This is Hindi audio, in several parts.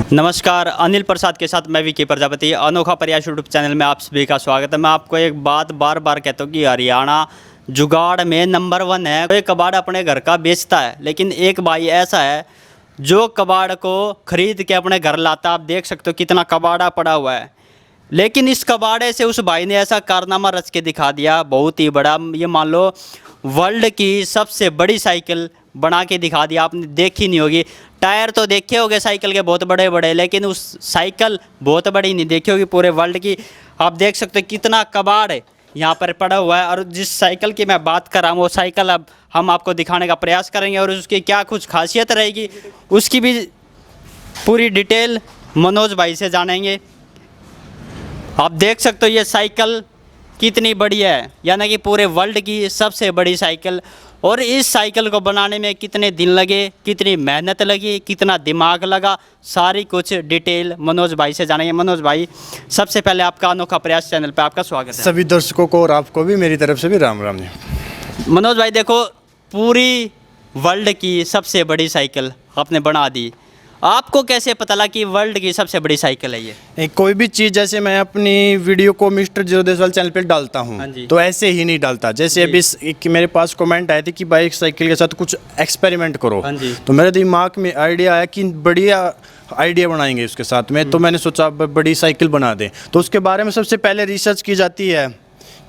नमस्कार, अनिल प्रसाद के साथ मैं विकी प्रजापति। अनोखा प्रयास यूट्यूब चैनल में आप सभी का स्वागत है। मैं आपको एक बात बार बार कहता हूँ कि हरियाणा जुगाड़ में नंबर 1 है। कोई कबाड़ अपने घर का बेचता है, लेकिन एक भाई ऐसा है जो कबाड़ को खरीद के अपने घर लाता है। आप देख सकते हो कितना कबाड़ा पड़ा हुआ है, लेकिन इस कबाड़े से उस भाई ने ऐसा कारनामा रच के दिखा दिया, बहुत ही बड़ा। ये मान लो वर्ल्ड की सबसे बड़ी साइकिल बना के दिखा दिया। आपने देखी नहीं होगी, टायर तो देखे होंगे साइकिल के बहुत बड़े बड़े, लेकिन उस साइकिल बहुत बड़ी नहीं देखी होगी पूरे वर्ल्ड की। आप देख सकते हो कितना कबाड़ यहाँ पर पड़ा हुआ है। और जिस साइकिल की मैं बात कर रहा हूँ वो साइकिल अब हम आपको दिखाने का प्रयास करेंगे, और उसकी क्या कुछ खासियत रहेगी उसकी भी पूरी डिटेल मनोज भाई से जानेंगे। आप देख सकते हो ये साइकिल कितनी बड़ी है, यानी कि पूरे वर्ल्ड की सबसे बड़ी साइकिल। और इस साइकिल को बनाने में कितने दिन लगे, कितनी मेहनत लगी, कितना दिमाग लगा, सारी कुछ डिटेल मनोज भाई से जानेंगे। मनोज भाई, सबसे पहले आपका अनोखा प्रयास चैनल पे आपका स्वागत है। सभी दर्शकों को और आपको भी मेरी तरफ से भी राम राम जी। मनोज भाई देखो, पूरी वर्ल्ड की सबसे बड़ी साइकिल आपने बना दी। आपको कैसे पता लगा कि वर्ल्ड की सबसे बड़ी साइकिल है ये? कोई भी चीज़ जैसे मैं अपनी वीडियो को मिस्टर जीरो देसवाल चैनल पे डालता हूँ तो ऐसे ही नहीं डालता। जैसे अभी एक मेरे पास कमेंट आए थे कि बाइक साइकिल के साथ कुछ एक्सपेरिमेंट करो, तो मेरे दिमाग में आइडिया आया कि बढ़िया आइडिया बनाएंगे उसके साथ में। तो मैंने सोचा बड़ी साइकिल बना दें। तो उसके बारे में सबसे पहले रिसर्च की जाती है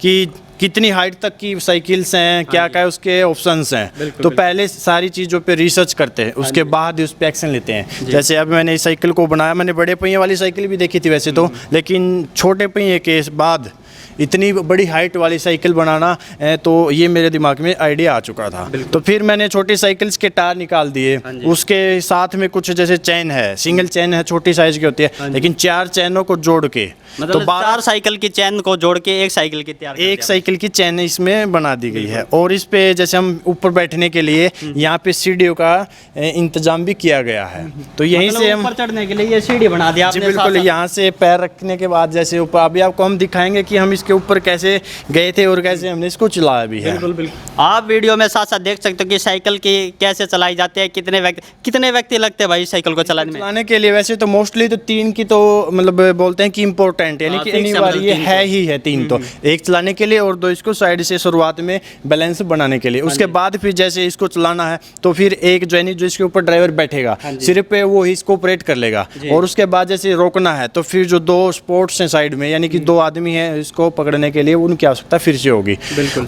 कि कितनी हाइट तक की साइकिल्स हैं, क्या क्या उसके ऑप्शंस हैं। तो पहले सारी चीज़ों पे रिसर्च करते हैं, उसके बाद उस पर एक्शन लेते हैं। जैसे अब मैंने इस साइकिल को बनाया, मैंने बड़े पहिए वाली साइकिल भी देखी थी वैसे तो, लेकिन छोटे पहिए के बाद इतनी बड़ी हाइट वाली साइकिल बनाना तो ये मेरे दिमाग में आइडिया आ चुका था। तो फिर मैंने छोटी साइकिल्स के टायर निकाल दिए, उसके साथ में कुछ जैसे चैन है, सिंगल चैन है, छोटी साइज की होती है, लेकिन 4 चैनों को जोड़ के, मतलब तो 4 साइकिल की चैन को जोड़ के एक साइकिल की तैयार, एक साइकिल की चैन इसमें बना दी गई है। और इस पे जैसे हम ऊपर बैठने के लिए यहाँ पे सीढ़ियों का इंतजाम भी किया गया है। तो यहीं से हम ऊपर चढ़ने के लिए ये सीढ़ी बना दिया आपने। बिल्कुल, यहाँ से पैर रखने के बाद जैसे ऊपर, अभी आपको हम दिखाएंगे कि हम इसके ऊपर कैसे गए थे और कैसे हमने इसको चलाया भी है। बिल्कुल बिल्कुल, आप वीडियो में साथ साथ देख सकते हो कि साइकिल की कैसे चलाई जाती है। कितने व्यक्ति लगते हैं भाई साइकिल को चलाने के लिए? वैसे तो मोस्टली तो 3 की तो मतलब बोलते हैं कि इम्पोर्टेंट, यानी कि अनिवार्य ये है ही है 3 तो, एक चलाने के लिए और 2 इसको साइड से शुरुआत में बैलेंस बनाने के लिए। उसके बाद फिर जैसे इसको चलाना है तो फिर एक जो इसके ऊपर ड्राइवर बैठेगा, सिर पे वो इसको ऑपरेट कर लेगा। और उसके बाद जैसे रोकना है तो फिर जो 2 स्पोर्ट्स हैं साइड में, यानी कि 2 आदमी हैं इसको पकड़ने के लिए, उनकी आवश्यकता फिर से होगी।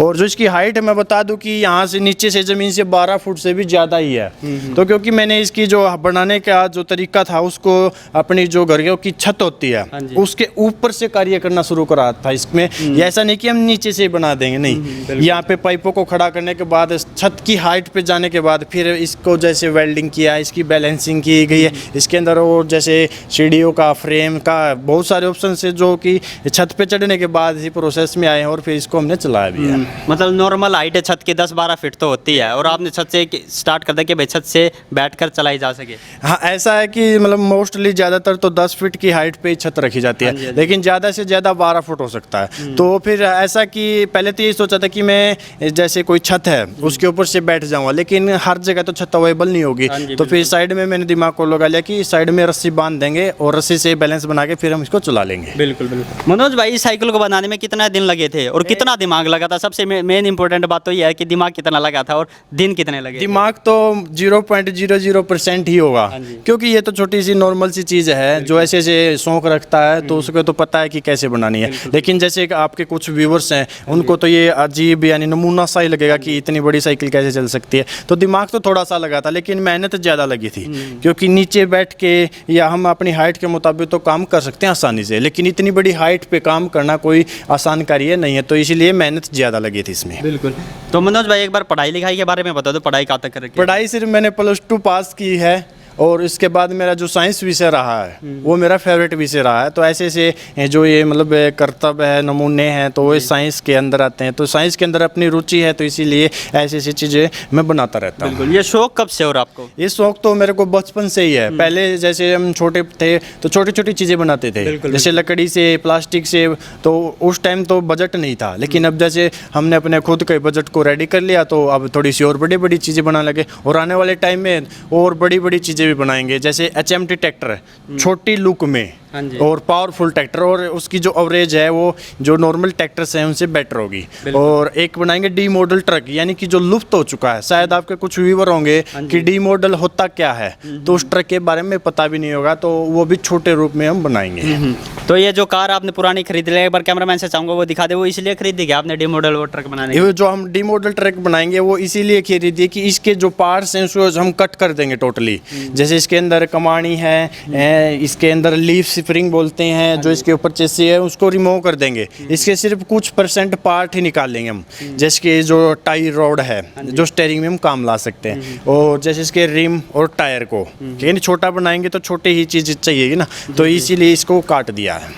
और जो इसकी हाइट मैं बता दूं कि यहाँ से नीचे से जमीन से 12 फुट से भी ज़्यादा ही है। तो क्योंकि मैंने इसकी जो बनाने का जो तरीका था उसको अपनी जो घर की छत होती है उसके ऊपर से कार्य करना शुरू करा था इसमें। ये ऐसा नहीं कि हम नीचे से बना देंगे, नहीं, यहाँ पे पाइपों को खड़ा करने के बाद छत की हाइट पे जाने के बाद फिर इसको जैसे वेल्डिंग किया, इसकी बैलेंसिंग की गई है इसके अंदर। और जैसे सीढ़ियों का, फ्रेम का, बहुत सारे ऑप्शन है जो कि छत पे चढ़ने के बाद ही प्रोसेस में आए हैं और फिर इसको हमने चलाया भी है। मतलब नॉर्मल हाइट है छत की 10-12 फीट तो होती है, और आपने छत से स्टार्ट कर दिया कि भाई छत से बैठकर चलाई जा सके। हाँ, ऐसा है कि मतलब मोस्टली ज़्यादातर तो 10 फीट की हाइट पे छत रखी जाती है, लेकिन ज़्यादा से ज़्यादा 12 फुट हो सकता है। तो फिर ऐसा कि पहले तो ये सोचा था कि मैं जैसे कोई छत है उसके ऊपर से बैठ जाऊँगा, लेकिन हर जगह तो छत अवेलेबल नहीं होगी। तो फिर साइड में मैंने दिमाग को लगा लिया कि साइड में रस्सी बांध देंगे और रस्सी से बैलेंस बना के फिर हम इसको चला लेंगे। बिल्कुल बिल्कुल। मनोज भाई, साइकिल को बनाने में कितना दिन लगे थे और कितना दिमाग लगा था? सबसे मेन इंपॉर्टेंट बात तो ये है कि दिमाग कितना लगा था और दिन कितने लगे? दिमाग तो 0.00% ही होगा, क्योंकि ये तो छोटी सी नॉर्मल सी चीज़ है। जो ऐसे ऐसे शौक रखता है तो उसको तो पता है कि कैसे बनानी है, लेकिन जैसे आपके कुछ व्यूवर्स हैं उनको तो ये अजीब यानी नमूना सा ही लगेगा कि इतनी बड़ी साइकिल कैसे चल सकती है। तो दिमाग तो थोड़ा सा लगा था, लेकिन मेहनत ज़्यादा लगी थी, क्योंकि नीचे बैठ के या हम अपनी हाइट के मुताबिक तो काम कर सकते हैं आसानी से, लेकिन इतनी बड़ी हाइट पे काम करना कोई आसान कार्य नहीं है। तो इसलिए मेहनत ज़्यादा लगी थी इसमें। बिल्कुल। तो मनोज भाई, एक बार पढ़ाई लिखाई के बारे में बता दो, पढ़ाई कहाँ तक करें? पढ़ाई सिर्फ मैंने +2 पास की है, और इसके बाद मेरा जो साइंस विषय रहा है वो मेरा फेवरेट विषय रहा है। तो ऐसे ऐसे जो ये मतलब कर्तव्य है, नमूने हैं, तो वो साइंस के अंदर आते हैं। तो साइंस के अंदर अपनी रुचि है, तो इसीलिए ऐसी ऐसी चीज़ें मैं बनाता रहता हूँ। ये शौक कब से और आपको? ये शौक तो मेरे को बचपन से ही है। पहले जैसे हम छोटे थे तो छोटी छोटी चीज़ें बनाते थे, जैसे लकड़ी से, प्लास्टिक से। तो उस टाइम तो बजट नहीं था, लेकिन अब जैसे हमने अपने खुद के बजट को रेडी कर लिया तो अब थोड़ी सी और बड़ी बड़ी चीज़ें बनाने लगे, और आने वाले टाइम में और बड़ी बड़ी चीज़ें चीज़ें भी बनाएंगे, जैसे HMT ट्रैक्टर, छोटी लुक में हाँ जी। और पावरफुल ट्रैक्टर, और उसकी जो एवरेज है वो जो नॉर्मल ट्रैक्टर्स हैं उनसे बेटर होगी। और एक बनाएंगे डी मॉडल ट्रक, यानी कि जो लुप्त हो चुका है। शायद आपके कुछ व्यूवर होंगे कि डी मॉडल होता क्या है, तो उस ट्रक के बारे में पता भी नहीं होगा, तो वो भी छोटे रूप में हम बनाएंगे। तो ये जो कार आपने पुरानी खरीद ली, एक बार कैमरामैन से चाहूंगा वो दिखा दे, वो इसलिए खरीदी क्या आपने डी मॉडल वो ट्रक बनाने के लिए? ये जो हम डी मॉडल ट्रक बनाएंगे वो इसीलिए खरीदिए कि इसके जो पार्ट्स हैं उसको हम कट कर देंगे टोटली। जैसे इसके अंदर कमानी है, इसके अंदर लीफ स्प्रिंग बोलते हैं, जो इसके ऊपर चेसी है उसको रिमूव कर देंगे। इसके सिर्फ कुछ % पार्ट ही निकाल लेंगे हम, जैसे कि जो टाई रॉड है जो स्टेयरिंग में हम काम ला सकते हैं, और जैसे इसके रिम और टायर को, लेकिन छोटा बनाएंगे तो छोटे ही चीज़ चाहिए ना, तो इसीलिए इसको काट दिया है।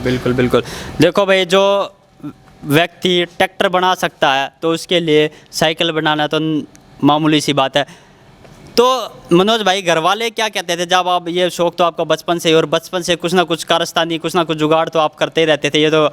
बिल्कुल बिल्कुल। देखो भाई, जो व्यक्ति ट्रैक्टर बना सकता है तो उसके लिए साइकिल बनाना तो मामूली सी बात है। तो मनोज भाई, घर वाले क्या कहते थे जब आप, ये शौक तो आपका बचपन से ही, और बचपन से कुछ ना कुछ कारस्तानी, कुछ ना कुछ जुगाड़ तो आप करते ही रहते थे, ये तो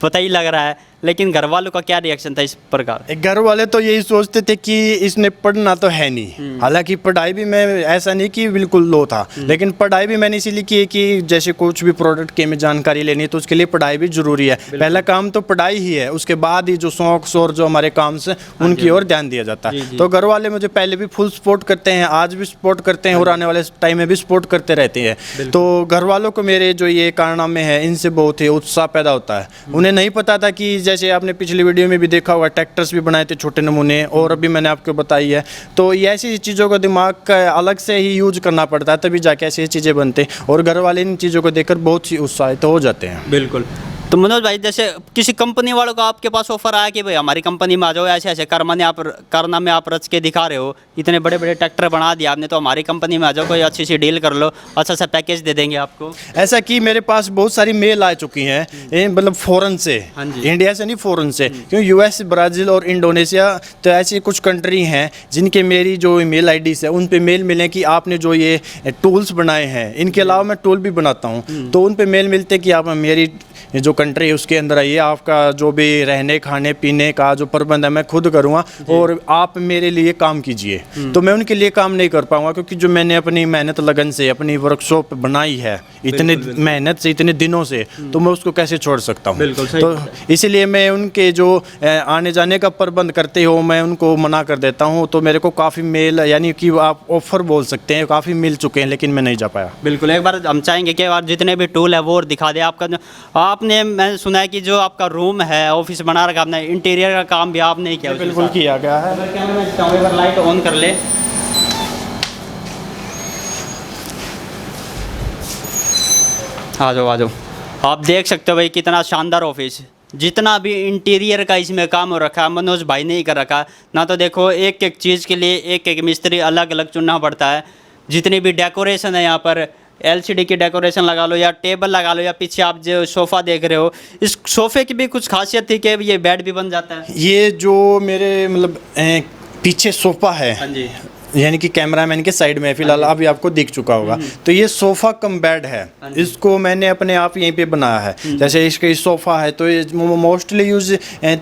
पता ही लग रहा है, लेकिन घर वालों का क्या रिएक्शन था इस प्रकार? घर वाले तो यही सोचते थे कि इसने पढ़ना तो है नहीं। हालांकि पढ़ाई भी मैं ऐसा नहीं कि बिल्कुल लो था, लेकिन पढ़ाई भी मैंने इसीलिए की है कि जैसे कुछ भी प्रोडक्ट की में जानकारी लेनी है तो उसके लिए पढ़ाई भी जरूरी है। पहला काम तो पढ़ाई ही है, उसके बाद ही जो शौक और जो हमारे काम से उनकी ओर ध्यान दिया जाता है। तो घर वाले मुझे पहले भी फुल सपोर्ट करते हैं, आज भी सपोर्ट करते हैं और आने वाले टाइम में भी सपोर्ट करते रहते हैं। तो घर वालों को मेरे जो ये कारनामे हैं इनसे बहुत ही उत्साह पैदा होता है। उन्हें नहीं पता था कि जैसे आपने पिछली वीडियो में भी देखा होगा, ट्रैक्टर्स भी बनाए थे छोटे नमूने, और अभी मैंने आपको बताई है। तो ये ऐसी चीज़ों का दिमाग का अलग से ही यूज करना पड़ता है, तभी जाके ऐसी चीज़ें बनते हैं, और घर वाले इन चीज़ों को देखकर बहुत ही उत्साहित हो जाते हैं। बिल्कुल। तो मनोज भाई, जैसे किसी कंपनी वालों का आपके पास ऑफर आया कि भाई हमारी कंपनी में आ जाओ, ऐसे ऐसे कारनामे आप रच के दिखा रहे हो, इतने बड़े बड़े ट्रैक्टर बना दिया आपने, तो हमारी कंपनी में आ जाओ, कोई अच्छी सी डील कर लो, अच्छा सा पैकेज दे देंगे आपको? ऐसा कि मेरे पास बहुत सारी मेल आ चुकी हैं, मतलब फॉरेन से, हाँ जी। इंडिया से नहीं, फॉरेन से, क्योंकि US, ब्राज़ील और इंडोनेशिया, तो ऐसी कुछ कंट्री हैं जिनके मेरी जो ईमेल आईडीज़ है उन पे मेल मिले कि आपने जो ये टूल्स बनाए हैं, इनके अलावा मैं टूल भी बनाता हूँ, तो उन पे मेल मिलते कि आप मेरी जो कंट्री है उसके अंदर आइए, आपका जो भी रहने खाने पीने का जो प्रबंध है मैं खुद करूँगा, और आप मेरे लिए काम कीजिए। तो मैं उनके लिए काम नहीं कर पाऊँगा, क्योंकि जो मैंने अपनी मेहनत लगन से अपनी वर्कशॉप बनाई है इतने मेहनत से, इतने दिनों से, तो मैं उसको कैसे छोड़ सकता हूँ? तो इसीलिए मैं उनके जो आने जाने का प्रबंध करते हो मैं उनको मना कर देता हूँ। तो मेरे को काफ़ी मेल, यानी कि आप ऑफर बोल सकते हैं, काफ़ी मिल चुके हैं, लेकिन मैं नहीं जा पाया। बिल्कुल, एक बार हम चाहेंगे कि आप जितने भी टूल है वो और दिखा दे आपका। आपने, मैंने सुना है कि जो आपका रूम है, ऑफिस बना रखा आपने, इंटीरियर का काम भी आपने किया? बिल्कुल किया गया है। अगर लाइट ऑन कर ले, आ जाओ आ जाओ। आप देख सकते हो भाई कितना शानदार ऑफिस, जितना भी इंटीरियर का इसमें काम हो रखा है मनोज भाई ने ही कर रखा है ना। तो देखो, एक एक चीज़ के लिए एक एक मिस्त्री अलग अलग चुनना पड़ता है। जितनी भी डेकोरेशन है यहाँ पर, LCD की डेकोरेशन लगा लो, या टेबल लगा लो, या पीछे आप जो सोफ़ा देख रहे हो, इस सोफ़े की भी कुछ खासियत थी कि ये बेड भी बन जाता है। ये जो मेरे मतलब पीछे सोफ़ा है, हाँ जी, यानी कि कैमरामैन के साइड में फिलहाल अभी आपको दिख चुका होगा, तो ये सोफ़ा कम बेड है, इसको मैंने अपने आप यहीं पे बनाया है। जैसे इसका सोफ़ा है तो ये मोस्टली यूज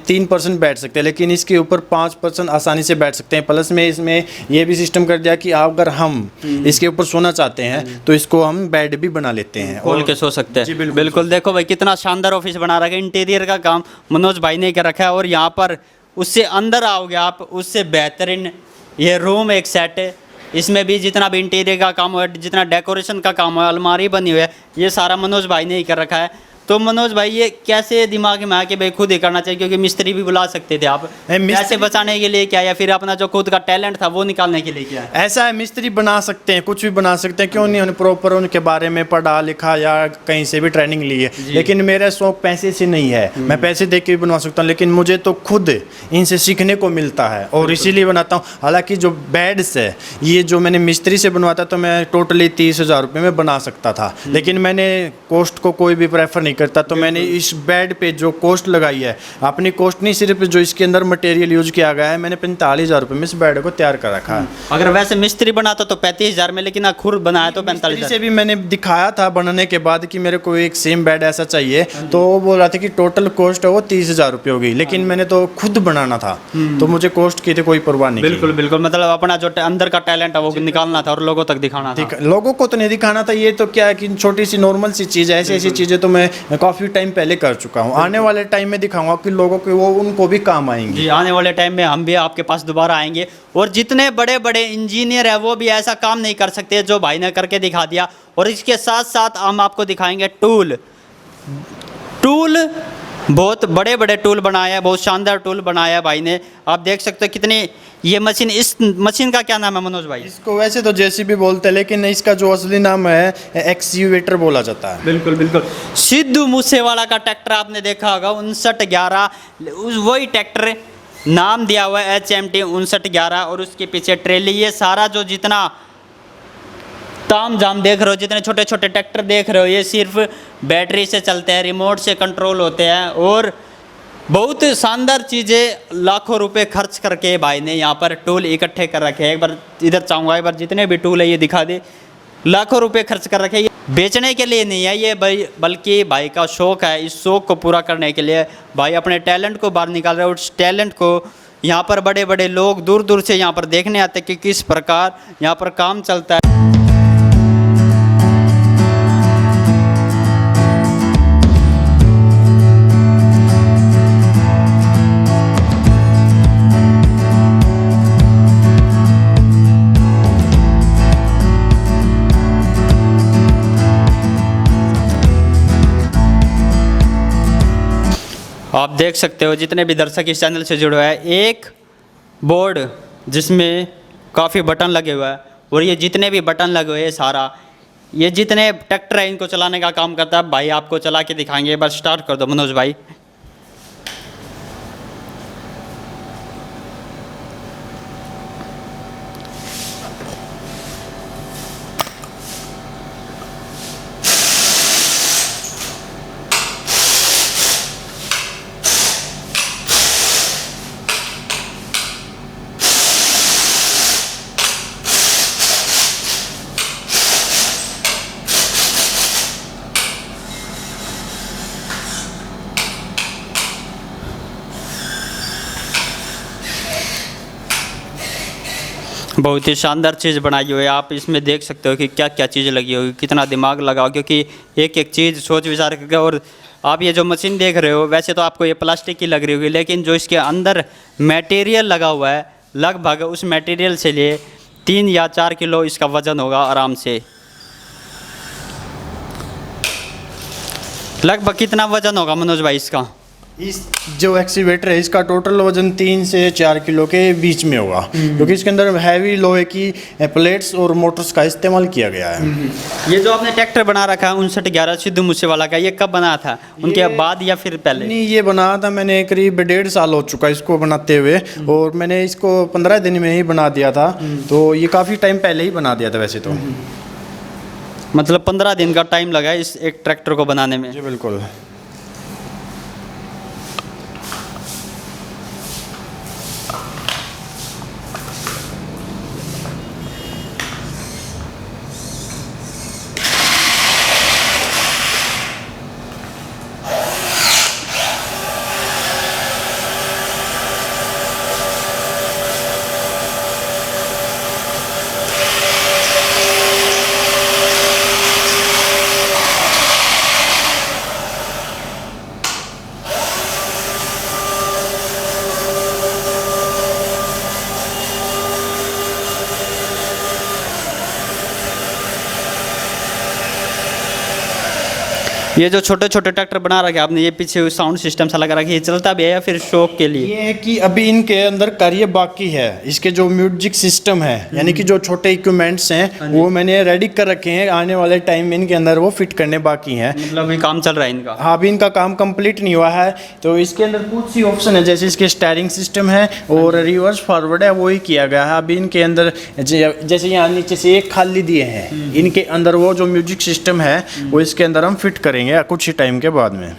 3 पर्सन बैठ सकते हैं, लेकिन इसके ऊपर 5 पर्सन आसानी से बैठ सकते हैं। प्लस में इसमें ये भी सिस्टम कर दिया कि अगर हम इसके ऊपर सोना चाहते हैं तो इसको हम बेड भी बना लेते हैं, खोल के सो सकते हैं। जी, बिल्कुल। देखो भाई कितना शानदार ऑफिस बना रखा है, इंटीरियर का काम मनोज भाई ने कर रखा है। और यहाँ पर उससे अंदर आओगे आप, उससे बेहतरीन ये रूम एक सेट है, इसमें भी जितना भी इंटीरियर का काम हुआ है, जितना डेकोरेशन का काम हुआ है, अलमारी बनी हुई है, ये सारा मनोज भाई ने ही कर रखा है। तो मनोज भाई, ये कैसे दिमाग में आया कि भाई खुद ही करना चाहिए? क्योंकि मिस्त्री भी बुला सकते थे आप, पैसे बचाने के लिए क्या, या फिर अपना जो खुद का टैलेंट था वो निकालने के लिए क्या? ऐसा है, मिस्त्री बना सकते हैं, कुछ भी बना सकते हैं, क्यों नहीं? उन्हें प्रॉपर उनके बारे में पढ़ा लिखा या कहीं से भी ट्रेनिंग ली है, लेकिन मेरा शौक पैसे से नहीं है। मैं पैसे दे के भी बनवा सकता हूँ, लेकिन मुझे तो खुद इनसे सीखने को मिलता है और इसीलिए बनाता हूँ। हालांकि जो बेड्स है, ये जो मैंने मिस्त्री से बनवाता तो मैं टोटली 30,000 रुपये में बना सकता था, लेकिन मैंने कॉस्ट को कोई भी प्रेफर नहीं नहीं करता। तो मैंने इस बेड पे जो कॉस्ट लगाई है, अपनी कॉस्ट नहीं, सिर्फ जो इसके अंदर मटेरियल यूज किया गया है, मैंने 45,000 रुपये में इस बेड को तैयार कर रखा है। अगर वैसे मिस्त्री बनाता तो 35,000 में, लेकिन खुद बनाया तो 45,000 से भी मैंने दिखाया था बनाने के बाद कि मेरे को एक सेम बेड ऐसा चाहिए, तो वो बोल रहा था कि टोटल कॉस्ट है वो 30,000 रुपये होगी, लेकिन मैंने तो खुद बनाना था, तो मुझे कॉस्ट की तो कोई परवाह नहीं। बिल्कुल बिल्कुल, मतलब अपना जो अंदर का टैलेंट है वो निकालना था और लोगों तक दिखाना था। लोगों को तो नहीं दिखाना था, ये तो क्या है कि छोटी सी नॉर्मल सी चीज़ है, ऐसी ऐसी चीज़ें तो मैं काफ़ी टाइम पहले कर चुका हूँ। आने वाले टाइम में दिखाऊंगा कि लोगों को वो उनको भी काम आएंगे। जी, आने वाले टाइम में हम भी आपके पास दोबारा आएंगे, और जितने बड़े बड़े इंजीनियर है वो भी ऐसा काम नहीं कर सकते जो भाई ने करके दिखा दिया। और इसके साथ साथ हम आपको दिखाएंगे टूल बहुत बड़े बड़े टूल बनाया है, बहुत शानदार टूल बनाया है भाई ने। आप देख सकते हो कितनी ये मशीन, इस मशीन का क्या नाम है मनोज भाई? इसको वैसे तो जेसीबी बोलते हैं, लेकिन इसका जो असली नाम है एक्सक्यूवेटर बोला जाता है। बिल्कुल बिल्कुल। सिद्धू मूसेवाला का ट्रैक्टर आपने देखा होगा 5911, वही ट्रैक्टर नाम दिया हुआ है HMT 5911, और उसके पीछे ट्रेली। ये सारा जो जितना ताम झाम देख रहे हो, जितने छोटे छोटे ट्रैक्टर देख रहे हो, ये सिर्फ बैटरी से चलते हैं, रिमोट से कंट्रोल होते हैं, और बहुत शानदार चीज़ें लाखों रुपए खर्च करके भाई ने यहाँ पर टूल इकट्ठे कर रखे हैं। एक बार इधर चाहूँगा, एक बार जितने भी टूल है ये दिखा दे। लाखों रुपए खर्च कर रखे हैं, ये बेचने के लिए नहीं है ये भाई, बल्कि भाई का शौक़ है। इस शौक़ को पूरा करने के लिए भाई अपने टैलेंट को बाहर निकाल रहे हैं, उस टैलेंट को यहाँ पर बड़े बड़े लोग दूर दूर से यहाँ पर देखने आते हैं कि किस प्रकार यहाँ पर काम चलता है। आप देख सकते हो जितने भी दर्शक इस चैनल से जुड़े हुए हैं, एक बोर्ड जिसमें काफ़ी बटन लगे हुए हैं, और ये जितने भी बटन लगे हुए हैं सारा, ये जितने ट्रैक्टर है इनको चलाने का काम करता है भाई। आपको चला के दिखाएंगे, बस स्टार्ट कर दो मनोज भाई। बहुत ही शानदार चीज़ बनाई हुई है। आप इसमें देख सकते हो कि क्या क्या चीज़ लगी होगी, कितना दिमाग लगाओ, क्योंकि एक एक चीज़ सोच विचार करके। और आप ये जो मशीन देख रहे हो, वैसे तो आपको ये प्लास्टिक की लग रही होगी, लेकिन जो इसके अंदर मटेरियल लगा हुआ है, लगभग उस मटेरियल से लिए 3 या 4 किलो इसका वज़न होगा आराम से। लगभग कितना वज़न होगा मनोज भाई इसका? इस जो एक्सीवेटर है इसका टोटल वजन 3 से 4 किलो के बीच में होगा, क्योंकि इसके अंदर हैवी लोहे की प्लेट्स और मोटर्स का इस्तेमाल किया गया है। ये जो आपने ट्रैक्टर बना रखा है 5911 सिद्धू मूसेवाला का, ये कब बना था? उनके बाद या फिर पहले? नहीं, ये बनाया था मैंने करीब 1.5 साल हो चुका इसको बनाते हुए, और मैंने इसको 15 दिन में ही बना दिया था। तो ये काफ़ी टाइम पहले ही बना दिया था वैसे तो। मतलब 15 दिन का टाइम लगा इस एक ट्रैक्टर को बनाने में? जी बिल्कुल। ये जो छोटे छोटे ट्रैक्टर बना रखे आपने, ये पीछे साउंड सिस्टम सा लगा रखा है, ये चलता भी है या फिर शौक के लिए? ये है कि अभी इनके अंदर कार्य बाकी है। इसके जो म्यूजिक सिस्टम है, यानी कि जो छोटे इक्विपमेंट्स हैं वो मैंने रेडी कर रखे हैं, आने वाले टाइम में इनके अंदर वो फिट करने बाकी हैं। मतलब अभी काम चल रहा है इनका? हाँ, अभी इनका काम कंप्लीट नहीं हुआ है। तो इसके अंदर कुछ सी ऑप्शन है, जैसे इसके स्टीयरिंग सिस्टम है और रिवर्स फॉरवर्ड है, वो ही किया गया है। अभी इनके अंदर जैसे यहाँ नीचे से एक खाली दिए हैं, इनके अंदर वो जो म्यूजिक सिस्टम है वो इसके अंदर हम फिट करेंगे। करेंगे कुछ ही टाइम के बाद में।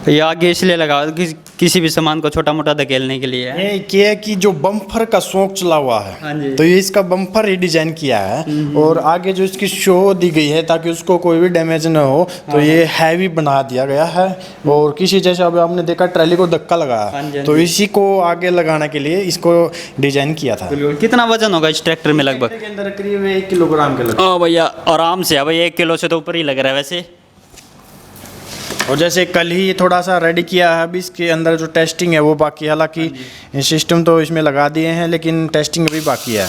ये आगे इसलिए लगा किसी भी सामान को छोटा मोटा धकेलने के लिए है। ये क्या है कि जो बम्पर का शौक चला हुआ हाँ जी। है, तो ये इसका बम्पर ही डिजाइन किया है और आगे जो इसकी शो दी गई है ताकि उसको कोई भी डैमेज ना हो, तो ये हैवी बना दिया गया है। और किसी जैसे अभी आपने देखा ट्रैली को धक्का हाँ लगाया, जी, तो इसी को आगे लगाने के लिए इसको डिजाइन किया था। कितना वजन होगा इस ट्रैक्टर में लगभग? के अंदर करीब 1 किलोग्राम के लगभग। हाँ भैया आराम से है भाई, 1 किलो से तो ऊपर ही लग रहा है वैसे। और जैसे कल ही थोड़ा सा रेडी किया है, अभी इसके अंदर जो टेस्टिंग है वो बाकी है। हालांकि सिस्टम तो इसमें लगा दिए हैं लेकिन टेस्टिंग अभी बाकी है।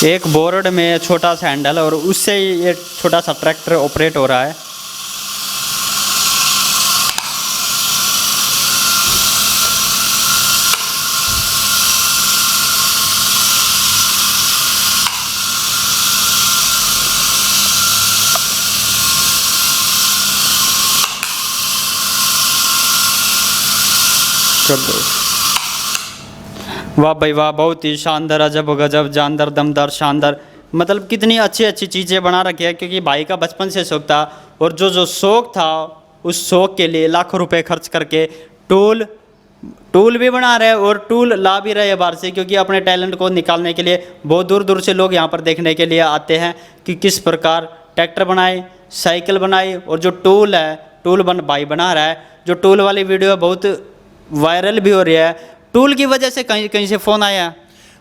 एक बोर्ड में छोटा सा हैंडल और उससे ही ये छोटा सा ट्रैक्टर ऑपरेट हो रहा है। वाह भाई वाह, बहुत ही शानदार, अजब गजब, जानदार, दमदार, शानदार। मतलब कितनी अच्छी अच्छी चीज़ें बना रखी है, क्योंकि भाई का बचपन से शौक था और जो शौक था उस शौक के लिए लाखों रुपए खर्च करके टूल भी बना रहे हैं और टूल ला भी रहे हैं बाहर से, क्योंकि अपने टैलेंट को निकालने के लिए बहुत दूर दूर से लोग यहाँ पर देखने के लिए आते हैं कि किस प्रकार ट्रैक्टर बनाए, साइकिल बनाई। और जो टूल है, भाई बना रहा है। जो टूल वाली वीडियो बहुत वायरल भी हो रही है। टूल की वजह से कहीं कहीं से फ़ोन आया।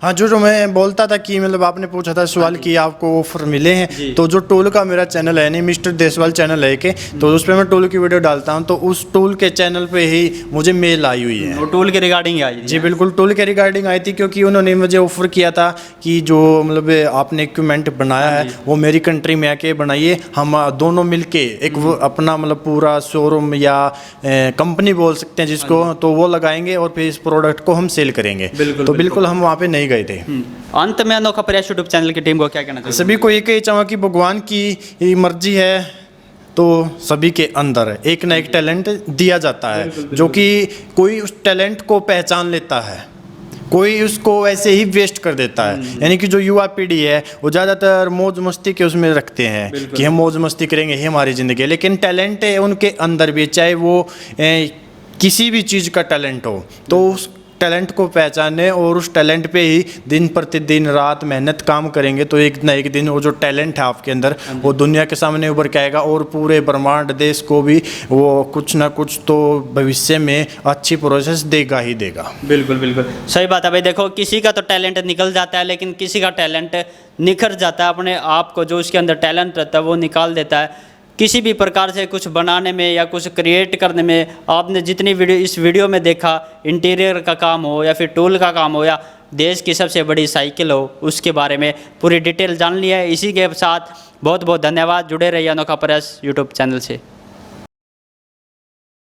हाँ, जो मैं बोलता था कि मतलब आपने पूछा था सवाल कि आपको ऑफर मिले हैं, तो जो टूल का मेरा चैनल है नहीं, मिस्टर देसवाल चैनल है कि, तो उस पर मैं टूल की वीडियो डालता हूँ, तो उस टूल के चैनल पे ही मुझे मेल आई हुई है। वो टूल के रिगार्डिंग आई? जी बिल्कुल, टूल के रिगार्डिंग आई थी, क्योंकि उन्होंने मुझे ऑफर किया था कि जो मतलब आपने इक्विपमेंट बनाया है वो मेरी कंट्री में आके बनाइए, हम दोनों मिलके एक वो अपना मतलब पूरा शोरूम या कंपनी बोल सकते हैं जिसको, तो वो लगाएंगे और फिर इस प्रोडक्ट को हम सेल करेंगे। तो बिल्कुल हम वहाँ पे नहीं गए थे। अंत में अनोखा प्रयास यूट्यूब चैनल की टीम को क्या कहना चाहिए? सभी को एक ही चाहूँगा कि भगवान की मर्जी है तो सभी के अंदर एक ना एक टैलेंट दिया जाता है, जो कि कोई उस टैलेंट को पहचान लेता है, कोई उसको ऐसे ही वेस्ट कर देता है। यानी कि जो युवा पीढ़ी है वो ज़्यादातर मौज मस्ती के उसमें रखते हैं कि हम मौज मस्ती करेंगे, ये हमारी ज़िंदगी है। लेकिन टैलेंट है उनके अंदर भी, चाहे वो किसी भी चीज़ का टैलेंट हो, तो उस टैलेंट को पहचाने और उस टैलेंट पे ही दिन प्रतिदिन रात मेहनत काम करेंगे, तो एक ना एक दिन वो जो टैलेंट है आपके अंदर वो दुनिया के सामने उभर के आएगा और पूरे ब्रह्मांड देश को भी वो कुछ ना कुछ तो भविष्य में अच्छी प्रोसेस देगा ही देगा। बिल्कुल बिल्कुल सही बात है भाई। देखो, किसी का तो टैलेंट निकल जाता है, लेकिन किसी का टैलेंट निखर जाता है। अपने आप को जो उसके अंदर टैलेंट रहता है वो निकाल देता है। किसी भी प्रकार से कुछ बनाने में या कुछ क्रिएट करने में, आपने जितनी वीडियो इस वीडियो में देखा, इंटीरियर का काम हो या फिर टूल का काम हो या देश की सबसे बड़ी साइकिल हो, उसके बारे में पूरी डिटेल जान लिया है। इसी के साथ बहुत बहुत धन्यवाद। जुड़े रहिए अनोखा प्रयास यूट्यूब चैनल से।